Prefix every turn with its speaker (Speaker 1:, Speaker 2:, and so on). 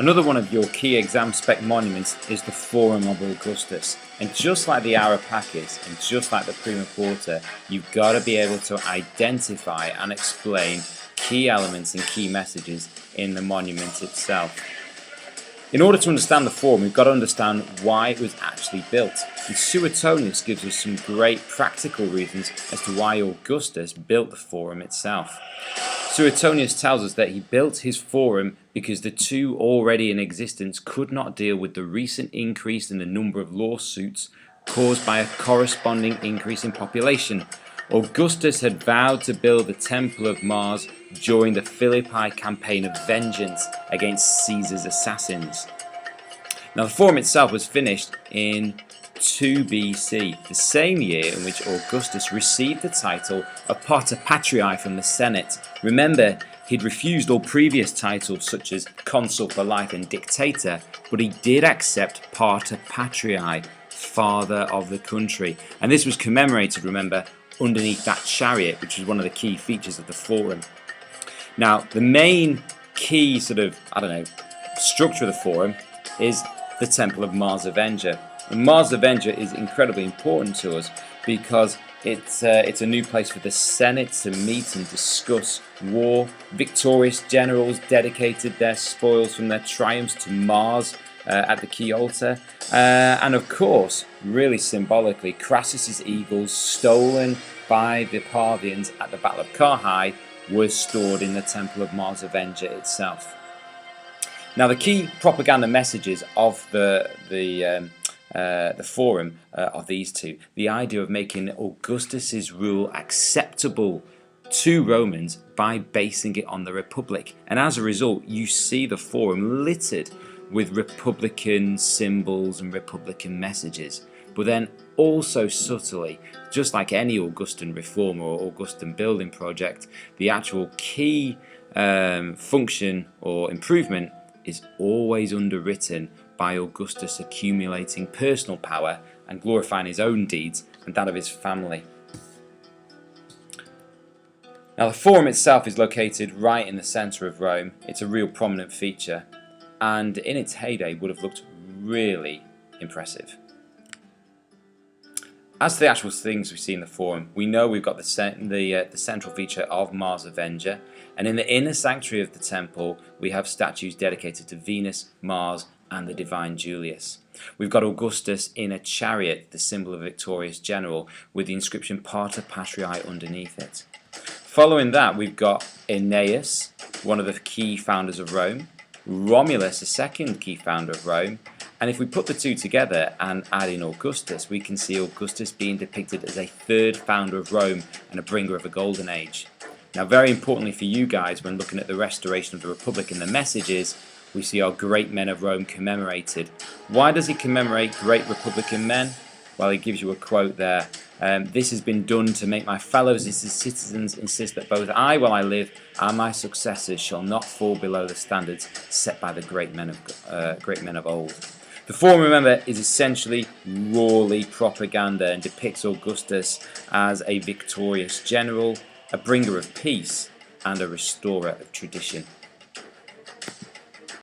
Speaker 1: Another one of your key exam spec monuments is the Forum of Augustus. And just like the Areopagus and just like the Prima Porta, you've got to be able to identify and explain key elements and key messages in the monument itself. In order to understand the Forum, we've got to understand why it was actually built. And Suetonius gives us some great practical reasons as to why Augustus built the Forum itself. Suetonius tells us that he built his Forum because the two already in existence could not deal with the recent increase in the number of lawsuits caused by a corresponding increase in population. Augustus had vowed to build the Temple of Mars during the Philippi campaign of vengeance against Caesar's assassins. Now the Forum itself was finished in 2 BC, the same year in which Augustus received the title of Pater Patriae from the Senate. Remember, he'd refused all previous titles such as Consul for Life and Dictator, but he did accept Pater Patriae, Father of the Country. And this was commemorated, remember, underneath that chariot, which was one of the key features of the Forum. Now, the main key structure of the Forum is the Temple of Mars Avenger. And Mars Avenger is incredibly important to us because it's a new place for the Senate to meet and discuss war. Victorious generals dedicated their spoils from their triumphs to Mars at the key altar. And of course, really symbolically, Crassus's eagles stolen by the Parthians at the Battle of Carrhae were stored in the Temple of Mars Avenger itself. Now, the key propaganda messages of the Forum are these two. The idea of making Augustus's rule acceptable to Romans by basing it on the Republic. And as a result, you see the Forum littered with Republican symbols and Republican messages. But then also subtly, just like any Augustan reform or Augustan building project, the actual key function or improvement is always underwritten by Augustus accumulating personal power and glorifying his own deeds and that of his family. Now the Forum itself is located right in the centre of Rome. It's a real prominent feature and in its heyday would have looked really impressive. As to the actual things we see in the Forum, we know we've got the central feature of Mars Avenger, and in the inner sanctuary of the temple we have statues dedicated to Venus, Mars and the divine Julius. We've got Augustus in a chariot, the symbol of a victorious general, with the inscription Pater Patriae underneath it. Following that we've got Aeneas, one of the key founders of Rome, Romulus, a second key founder of Rome, and if we put the two together and add in Augustus, we can see Augustus being depicted as a third founder of Rome and a bringer of a golden age. Now, very importantly for you guys, when looking at the restoration of the Republic and the messages, we see our great men of Rome commemorated. Why does he commemorate great Republican men? Well, he gives you a quote there. This has been done to make my fellow citizens insist that both I, while I live, and my successors shall not fall below the standards set by the great men of old. The Forum, remember, is essentially rawly propaganda and depicts Augustus as a victorious general, a bringer of peace, and a restorer of tradition.